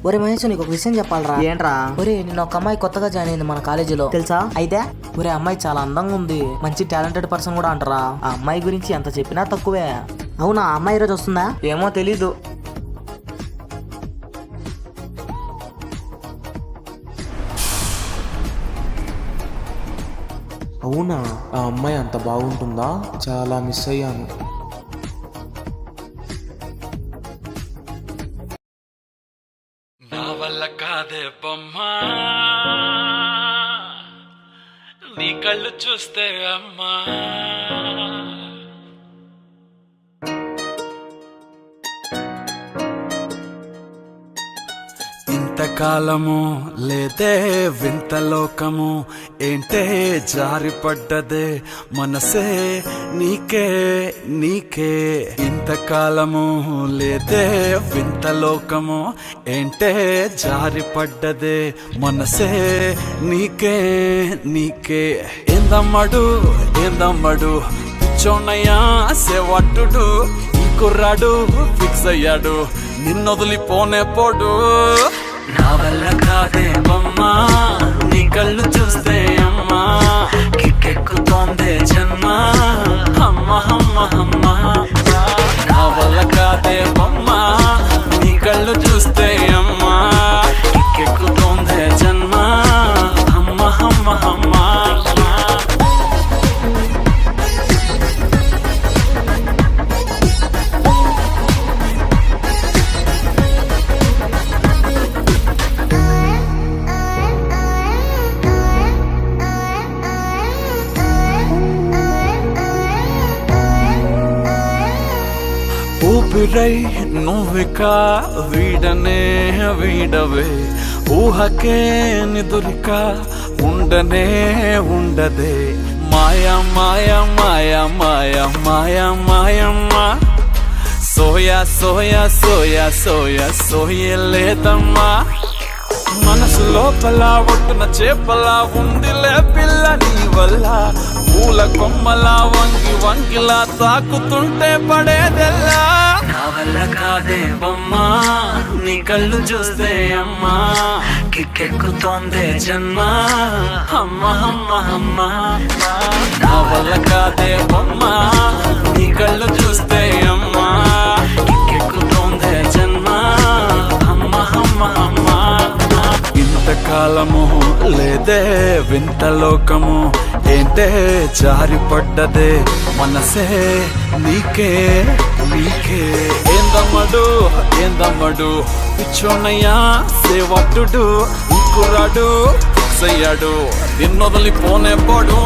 ఒరే మహేష్, నీకు ఒక విషయం చెప్పాలరా. ఏంట్రా? ఒరే, నిన్న ఒక అమ్మాయి కొత్తగా జాయిన్ అయింది మన కాలేజీలో, తెలుసా? అయితే ఒరే అమ్మాయి చాలా అందంగా ఉంది, మంచి టాలెంటెడ్ పర్సన్ కూడా అంటారా. ఆ అమ్మాయి గురించి ఎంత చెప్పినా తక్కువే. అవునా? ఆ అమ్మాయి ఈరోజు వస్తుందా? ఏమో తెలీదు. అవునా? ఆ అమ్మాయి అంత బాగుంటుందా? చాలా మిస్ అయ్యాను. నా వల్ల కాదే బొమ్మా, నీ కళ్ళు చూస్తే అమ్మా. ఇంతకాలము లేదే వింత లోకము, ఏంటే జారిపడ్డదే మనసే నీకే నీకే. ఇంతకాలము లేదే వింత లోకము, ఏంటే జారిపడ్డదే మనసే నీకే నీకే. ఏందమ్మడు ఏందమ్మడు పిచ్చోన్నయ్యా సేవట్టుడు, ఈ కుర్రాడు ఫిక్స్ అయ్యాడు నిన్నొదిలిపోనే పోడు. నా వల్ల కాదే బొమ్మా, నీ కళ్ళు చూస్తే అమ్మా, కిక్కెక్కుతోందే జన్మ అమ్మ అమ్మ అమ్మ. నా వల్ల కాదే బొమ్మా, నీ కళ్ళు చూస్తే అమ్మా, కిక్కెక్కుతోందే జన్మ అమ్మ అమ్మ అమ్మ. ఊపిరై నువ్విక వీడనే వీడవే, ఊహకే నిదురిక ఉండనే ఉండదే. మాయా మాయా మాయా మాయా మాయా మాయమ్మ, సోయా సోయా సోయా సోయా సోయలేదమ్మా. మనసు లోపల ఒట్టున చేపలా ఉందిలే పిల్ల నీ వల్ల, పూల కొమ్మలా వంగి వంగిలా తాకుతుంటే పడేదెల్లా. నా వల్ల కాదే బొమ్మా, నీ కళ్ళు చూస్తే అమ్మా, కిక్కెక్కుతోందే జన్మ అమ్మ అమ్మ అమ్మ. నా వల్ల కాదే బొమ్మా, నీ కళ్ళు చూస్తే అమ్మా, కిక్కెక్కుతోందే జన్మ అమ్మ అమ్మ అమ్మ. ఇంతకాలము లేదే వింత లోకము, ఏంటే జారిపడ్డదే మనసే నీకే నీకే. ఏందమ్మడు ఏందమ్మడు పిచ్చోన్నయ్యా సేవట్టుడు, ఈ కుర్రాడు ఫిక్స్ అయ్యాడు నిన్నొదిలిపోనే పోడు.